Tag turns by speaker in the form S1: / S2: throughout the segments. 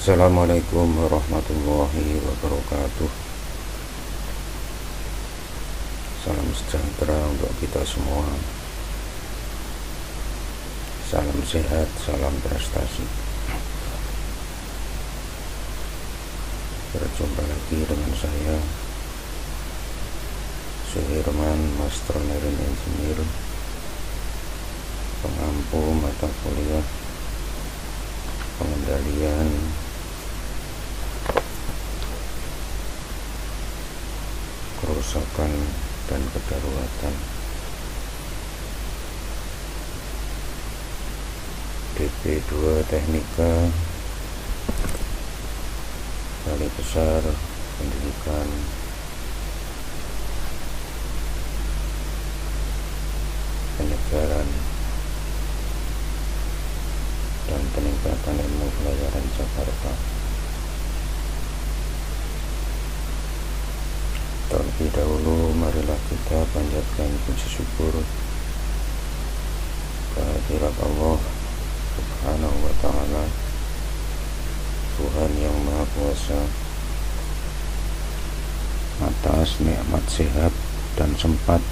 S1: Assalamualaikum warahmatullahi wabarakatuh. Salam sejahtera untuk kita semua. Salam sehat, salam prestasi. Berjumpa lagi dengan saya, Suherman, Master Marine Engineer, pengampu mata kuliah pengendalian kerusakan dan kedaruratan DP2 Teknika Balai Besar Pendidikan Penyegaran dan Peningkatan Ilmu Pelayaran Jakarta. Terlebih dahulu, marilah kita panjatkan puji syukur kehadirat Allah Subhanahu wa Ta'ala, Tuhan yang Maha Kuasa, atas nikmat sehat dan sempat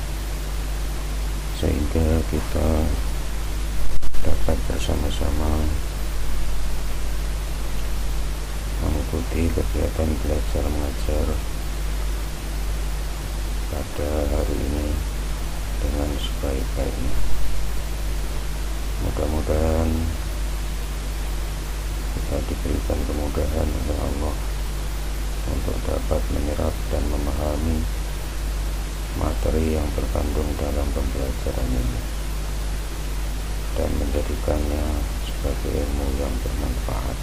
S1: sehingga kita dapat bersama-sama mengikuti kegiatan belajar mengajar pada hari ini dengan sebaik-baiknya. Mudah-mudahan kita diberikan kemudahan oleh Allah untuk dapat menyerap dan memahami materi yang terkandung dalam pembelajaran ini dan menjadikannya sebagai ilmu yang bermanfaat.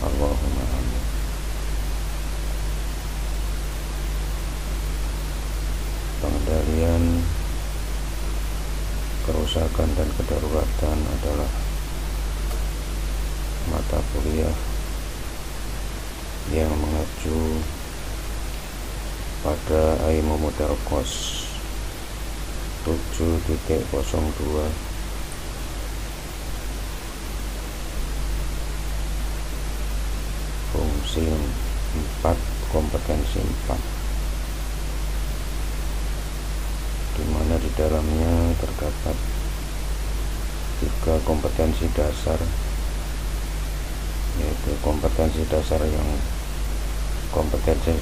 S1: Allahumma amin. Pengendalian kerusakan dan kedaruratan adalah mata kuliah yang mengacu pada Ilmu Mudarkos 7.02 fungsi 4 kompetensi 4, di mana di dalamnya terdapat 3 kompetensi dasar, yaitu kompetensi dasar 4.4.1, kompetensi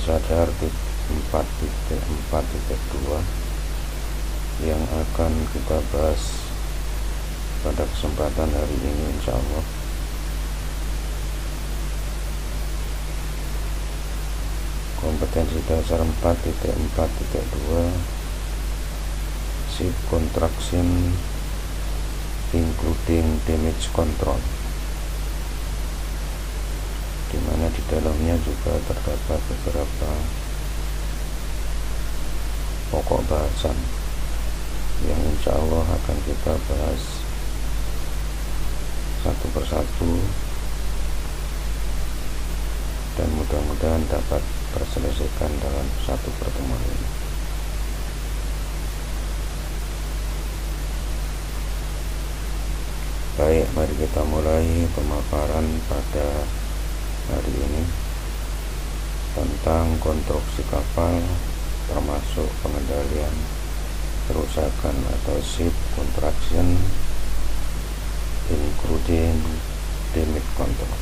S1: sadar 4.4.2 yang akan kita bahas pada kesempatan hari ini insyaallah. Kompetensi dasar 4.4.2 ship contraction including damage control, di mana di dalamnya juga terdapat beberapa pokok bahasan yang insya Allah akan kita bahas satu persatu dan mudah-mudahan dapat terselesaikan dalam satu pertemuan ini. Baik, mari kita mulai pemaparan pada hari ini tentang konstruksi kapal, termasuk pengendalian kerusakan atau ship contraction including damage control.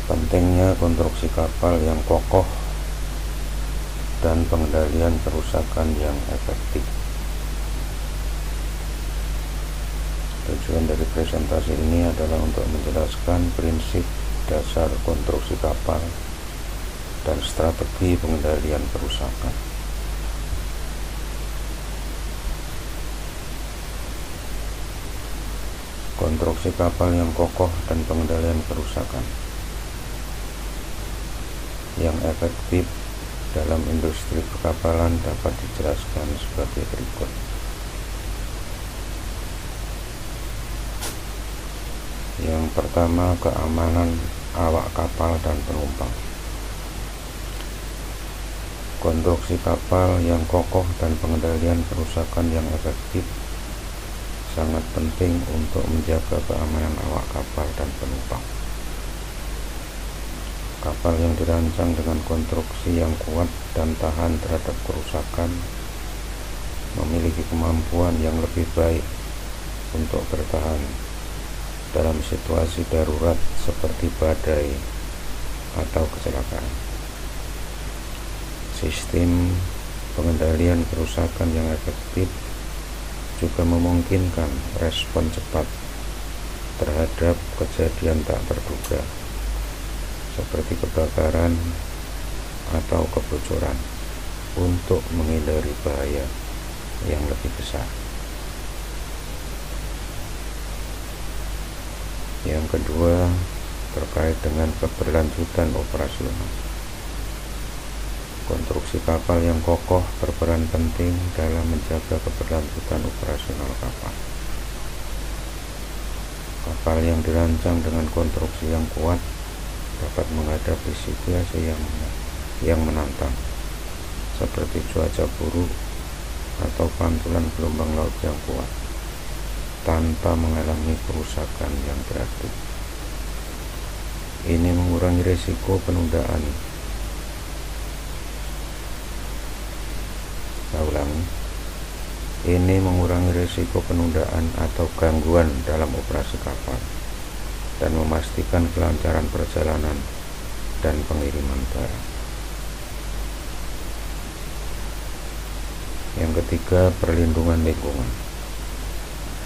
S1: Pentingnya konstruksi kapal yang kokoh dan pengendalian kerusakan yang efektif. Tujuan dari presentasi ini adalah untuk menjelaskan prinsip dasar konstruksi kapal dan strategi pengendalian kerusakan. Konstruksi kapal yang kokoh dan pengendalian kerusakan yang efektif dalam industri perkapalan dapat dijelaskan sebagai berikut. Yang pertama, keamanan awak kapal dan penumpang. Konstruksi kapal yang kokoh dan pengendalian kerusakan yang efektif sangat penting untuk menjaga keamanan awak kapal dan penumpang. Kapal yang dirancang dengan konstruksi yang kuat dan tahan terhadap kerusakan memiliki kemampuan yang lebih baik untuk bertahan dalam situasi darurat seperti badai atau kecelakaan. Sistem pengendalian kerusakan yang efektif juga memungkinkan respon cepat terhadap kejadian tak terduga seperti kebakaran atau kebocoran untuk menghindari bahaya yang lebih besar. Yang kedua, terkait dengan keberlanjutan operasional. Konstruksi kapal yang kokoh berperan penting dalam menjaga keberlanjutan operasional kapal. Kapal yang dirancang dengan konstruksi yang kuat dapat menghadapi situasi yang menantang, seperti cuaca buruk atau pantulan gelombang laut yang kuat, tanpa mengalami kerusakan yang berarti. Ini mengurangi risiko penundaan. Ini mengurangi risiko penundaan atau gangguan dalam operasi kapal dan memastikan kelancaran perjalanan dan pengiriman barang. Yang ketiga, perlindungan lingkungan.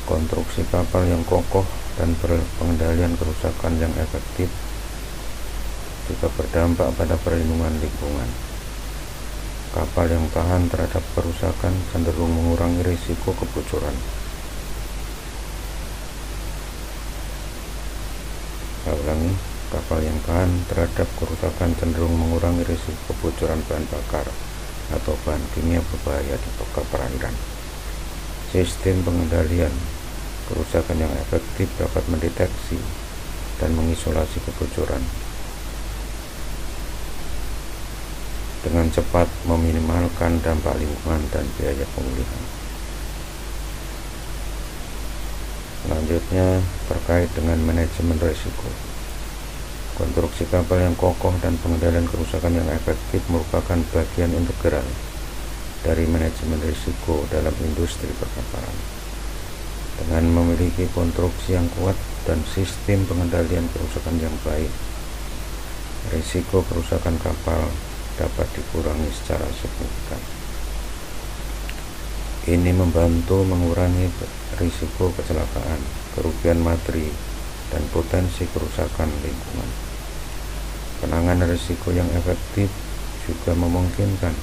S1: Konstruksi kapal yang kokoh dan pengendalian kerusakan yang efektif juga berdampak pada perlindungan lingkungan. Kapal yang tahan terhadap kerusakan cenderung mengurangi risiko kebocoran. Kapal yang tahan terhadap kerusakan cenderung mengurangi risiko kebocoran bahan bakar atau bahan kimia berbahaya di perairan. Sistem pengendalian kerusakan yang efektif dapat mendeteksi dan mengisolasi kebocoran dengan cepat, meminimalkan dampak lingkungan dan biaya pemulihan. Selanjutnya, terkait dengan manajemen risiko. Konstruksi kapal yang kokoh dan pengendalian kerusakan yang efektif merupakan bagian integral dari manajemen risiko dalam industri perkapalan. Dengan memiliki konstruksi yang kuat dan sistem pengendalian kerusakan yang baik, risiko kerusakan kapal dapat dikurangi secara signifikan. Ini membantu mengurangi risiko kecelakaan, kerugian materi, dan potensi kerusakan lingkungan. Penanganan risiko yang efektif juga memungkinkan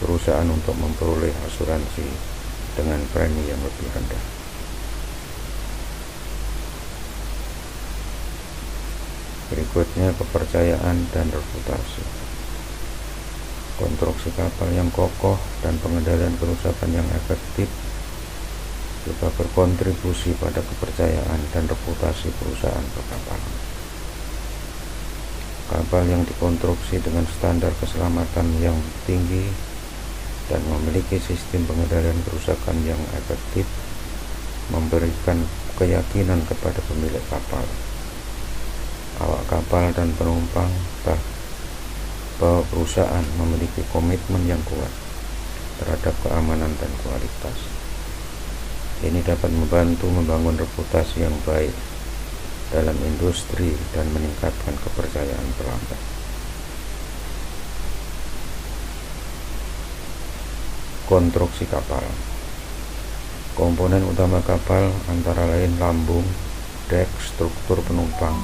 S1: perusahaan untuk memperoleh asuransi dengan premi yang lebih rendah. Berikutnya, kepercayaan dan reputasi. Konstruksi kapal yang kokoh dan pengendalian kerusakan yang efektif juga berkontribusi pada kepercayaan dan reputasi perusahaan perkapalan. Kapal yang dikonstruksi dengan standar keselamatan yang tinggi dan memiliki sistem pengendalian kerusakan yang efektif memberikan keyakinan kepada pemilik kapal, awak kapal, dan penumpang bahwa perusahaan memiliki komitmen yang kuat terhadap keamanan dan kualitas. Ini dapat membantu membangun reputasi yang baik dalam industri dan meningkatkan kepercayaan pelanggan. Konstruksi kapal. Komponen utama kapal antara lain lambung, dek, struktur penumpang,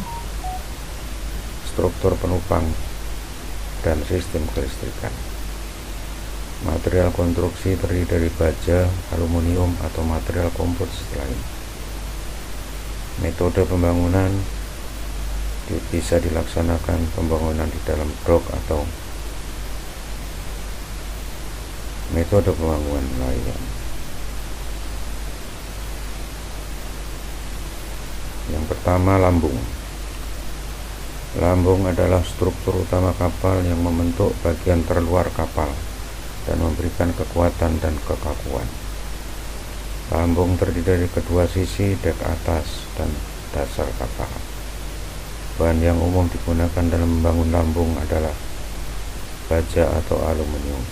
S1: dan sistem kelistrikan. Material konstruksi terdiri dari baja, aluminium, atau material komposit lain. Metode pembangunan bisa dilaksanakan pembangunan di dalam dok atau metode pembangunan lainnya. Yang pertama, lambung. Lambung adalah struktur utama kapal yang membentuk bagian terluar kapal dan memberikan kekuatan dan kekakuan. Lambung terdiri dari kedua sisi dek atas dan dasar kapal. Bahan yang umum digunakan dalam membangun lambung adalah baja atau aluminium.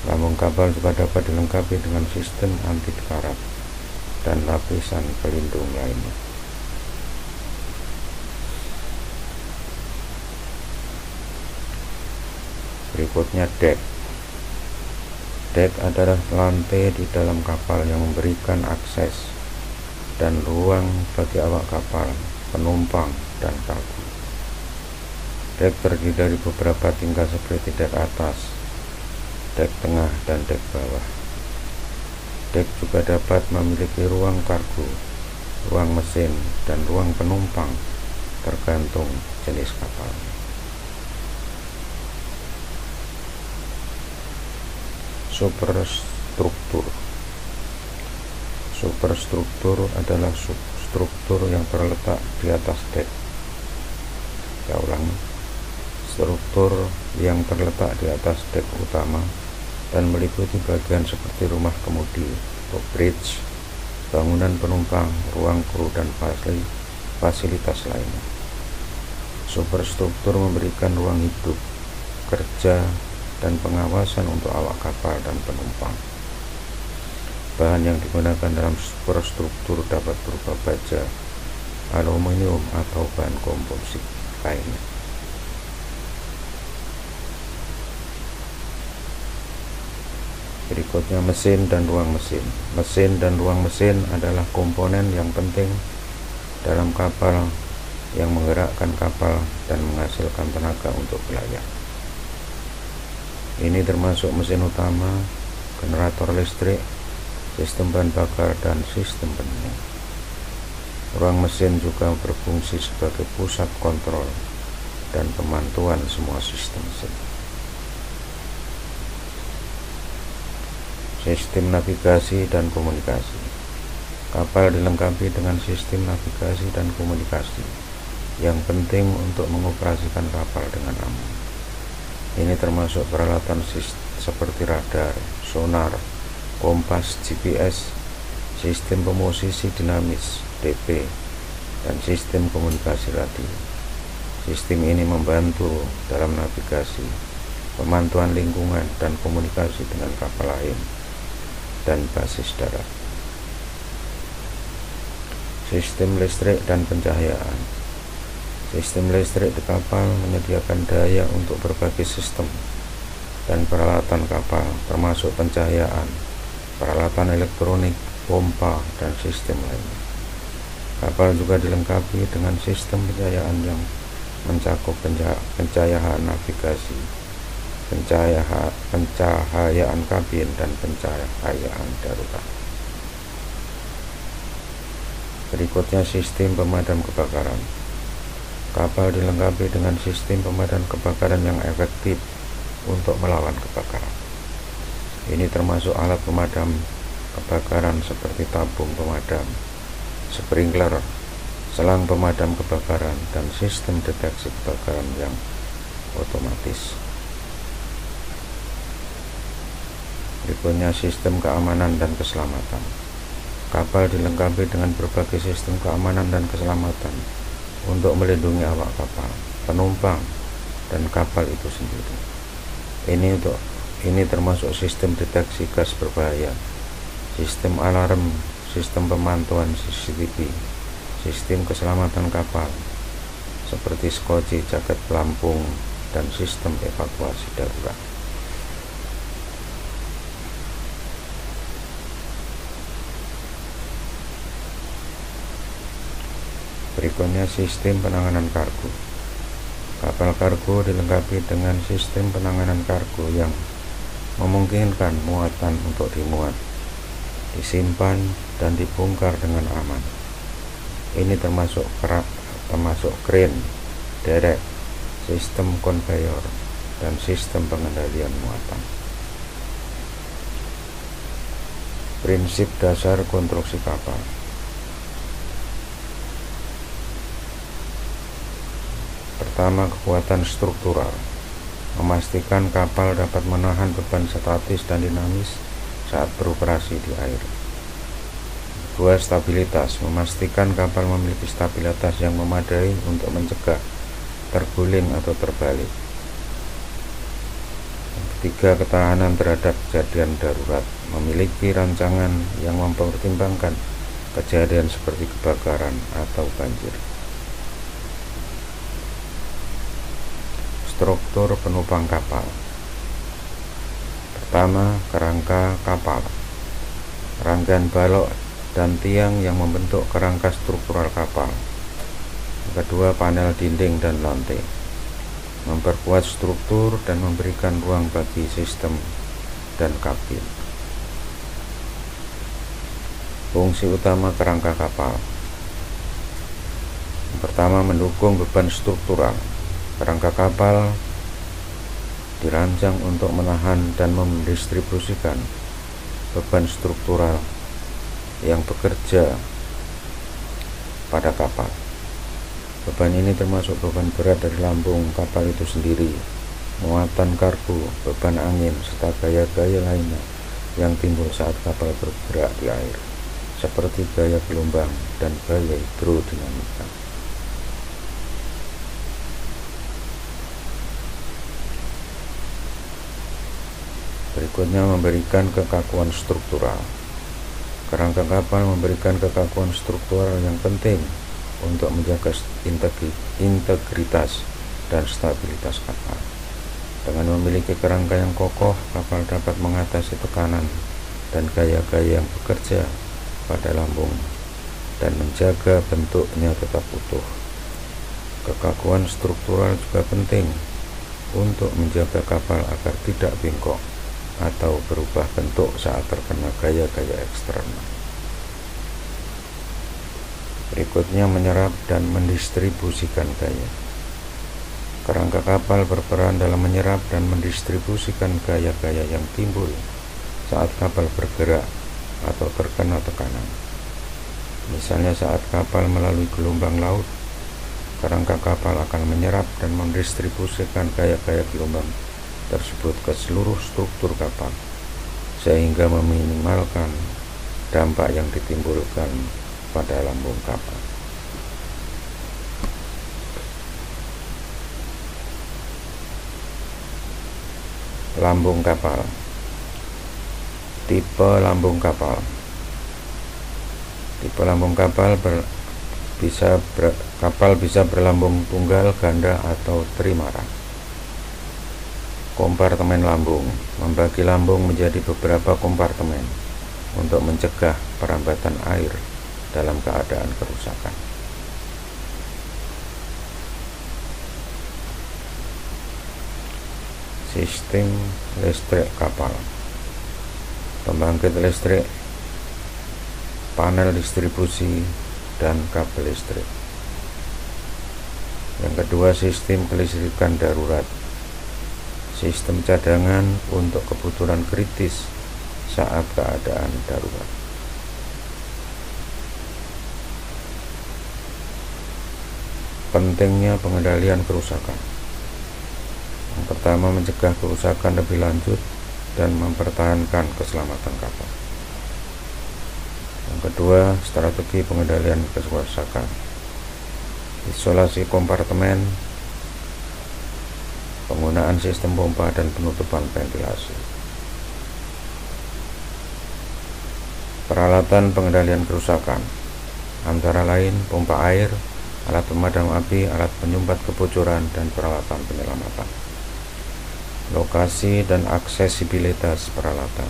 S1: Lambung kapal juga dapat dilengkapi dengan sistem anti karat dan lapisan pelindung lainnya. Berikutnya dek. Dek adalah lantai di dalam kapal yang memberikan akses dan ruang bagi awak kapal, penumpang, dan kargo. Dek terdiri dari beberapa tingkat seperti dek atas, dek tengah, dan dek bawah. Dek juga dapat memiliki ruang kargo, ruang mesin, dan ruang penumpang tergantung jenis kapal. Superstruktur. Superstruktur adalah struktur yang terletak di atas dek. Saya ulangi, struktur yang terletak di atas dek utama dan meliputi bagian seperti rumah kemudi atau bridge, bangunan penumpang, ruang kru, dan fasilitas lainnya. Superstruktur memberikan ruang hidup, kerja, dan pengawasan untuk awak kapal dan penumpang. Bahan yang digunakan dalam superstruktur dapat berupa baja, aluminium, atau bahan komposit lainnya. Berikutnya mesin dan ruang mesin. Mesin dan ruang mesin adalah komponen yang penting dalam kapal yang menggerakkan kapal dan menghasilkan tenaga untuk berlayar. Ini termasuk mesin utama, generator listrik, sistem bahan bakar, dan sistem pendingin. Ruang mesin juga berfungsi sebagai pusat kontrol dan pemantauan semua sistem mesin. Sistem navigasi dan komunikasi. Kapal dilengkapi dengan sistem navigasi dan komunikasi yang penting untuk mengoperasikan kapal dengan aman. Ini termasuk peralatan seperti radar, sonar, kompas, GPS, sistem pemosisi dinamis (DP), dan sistem komunikasi radio. Sistem ini membantu dalam navigasi, pemantauan lingkungan, dan komunikasi dengan kapal lain dan basis darat. Sistem listrik dan pencahayaan. Sistem listrik di kapal menyediakan daya untuk berbagai sistem dan peralatan kapal, termasuk pencahayaan, peralatan elektronik, pompa, dan sistem lainnya. Kapal juga dilengkapi dengan sistem pencahayaan yang mencakup pencahayaan navigasi, pencahayaan kabin, dan pencahayaan darurat. Berikutnya sistem pemadam kebakaran. Kapal dilengkapi dengan sistem pemadam kebakaran yang efektif untuk melawan kebakaran. Ini termasuk alat pemadam kebakaran seperti tabung pemadam, sprinkler, selang pemadam kebakaran, dan sistem deteksi kebakaran yang otomatis. Berikutnya sistem keamanan dan keselamatan. Kapal dilengkapi dengan berbagai sistem keamanan dan keselamatan untuk melindungi awak kapal, penumpang, dan kapal itu sendiri. Ini termasuk sistem deteksi gas berbahaya, sistem alarm, sistem pemantauan CCTV, sistem keselamatan kapal seperti skoci, jaket pelampung, dan sistem evakuasi darurat. Berikutnya sistem penanganan kargo. Kapal kargo dilengkapi dengan sistem penanganan kargo yang memungkinkan muatan untuk dimuat, disimpan, dan dibongkar dengan aman. Ini termasuk crane, derek, sistem konveyor, dan sistem pengendalian muatan. Prinsip dasar konstruksi kapal. Pertama, kekuatan struktural. memastikan kapal dapat menahan beban statis dan dinamis saat beroperasi di air. 2. Stabilitas, memastikan kapal memiliki stabilitas yang memadai untuk mencegah terguling atau terbalik. 3. Ketahanan terhadap kejadian darurat, memiliki rancangan yang mempertimbangkan kejadian seperti kebakaran atau banjir. Struktur penopang kapal. Pertama, kerangka kapal. Rangkaian balok dan tiang yang membentuk kerangka struktural kapal. Kedua, panel dinding dan lantai, memperkuat struktur dan memberikan ruang bagi sistem dan kabin. Fungsi utama kerangka kapal. Yang pertama, mendukung beban struktural. Kerangka kapal dirancang untuk menahan dan mendistribusikan beban struktural yang bekerja pada kapal. Beban ini termasuk beban berat dari lambung kapal itu sendiri, muatan kargo, beban angin, serta gaya-gaya lainnya yang timbul saat kapal bergerak di air, seperti gaya gelombang dan gaya hidrodinamika. Berikutnya, memberikan kekakuan struktural. Kerangka kapal memberikan kekakuan struktural yang penting untuk menjaga integritas dan stabilitas kapal. Dengan memiliki kerangka yang kokoh, kapal dapat mengatasi tekanan dan gaya-gaya yang bekerja pada lambung dan menjaga bentuknya tetap utuh. Kekakuan struktural juga penting untuk menjaga kapal agar tidak bengkok atau berubah bentuk saat terkena gaya-gaya eksternal. Berikutnya, menyerap dan mendistribusikan gaya. Kerangka kapal berperan dalam menyerap dan mendistribusikan gaya-gaya yang timbul saat kapal bergerak atau terkena tekanan. Misalnya saat kapal melalui gelombang laut, kerangka kapal akan menyerap dan mendistribusikan gaya-gaya gelombang tersebut ke seluruh struktur kapal, sehingga meminimalkan dampak yang ditimbulkan pada lambung kapal. Lambung kapal. Tipe lambung kapal. Tipe lambung kapal kapal bisa berlambung tunggal, ganda, atau trimara. Kompartemen lambung, membagi lambung menjadi beberapa kompartemen untuk mencegah perambatan air dalam keadaan kerusakan. Sistem listrik kapal. Pembangkit listrik, panel distribusi, dan kabel listrik. Yang kedua, sistem kelistrikan darurat, sistem cadangan untuk kebutuhan kritis saat keadaan darurat. Pentingnya pengendalian kerusakan. Yang pertama, mencegah kerusakan lebih lanjut dan mempertahankan keselamatan kapal. Yang kedua, strategi pengendalian kerusakan. Isolasi kompartemen, penggunaan sistem pompa dan penutupan ventilasi. Peralatan pengendalian kerusakan antara lain pompa air, alat pemadam api, alat penyumbat kebocoran, dan peralatan penyelamatan. Lokasi dan aksesibilitas peralatan.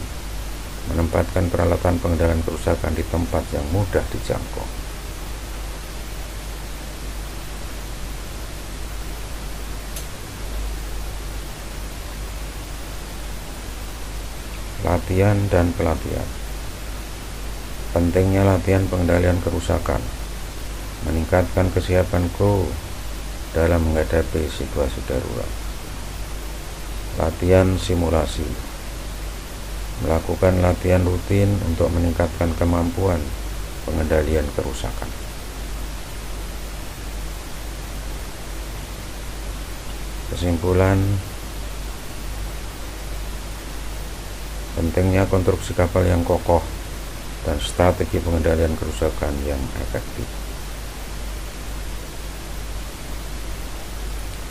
S1: Menempatkan peralatan pengendalian kerusakan di tempat yang mudah dijangkau. Latihan dan pelatihan. Pentingnya latihan pengendalian kerusakan, meningkatkan kesiapan kru dalam menghadapi situasi darurat. Latihan simulasi, melakukan latihan rutin untuk meningkatkan kemampuan pengendalian kerusakan. Kesimpulan, Pentingnya konstruksi kapal yang kokoh dan strategi pengendalian kerusakan yang efektif.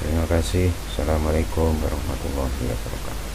S1: Terima kasih. Assalamualaikum warahmatullahi wabarakatuh.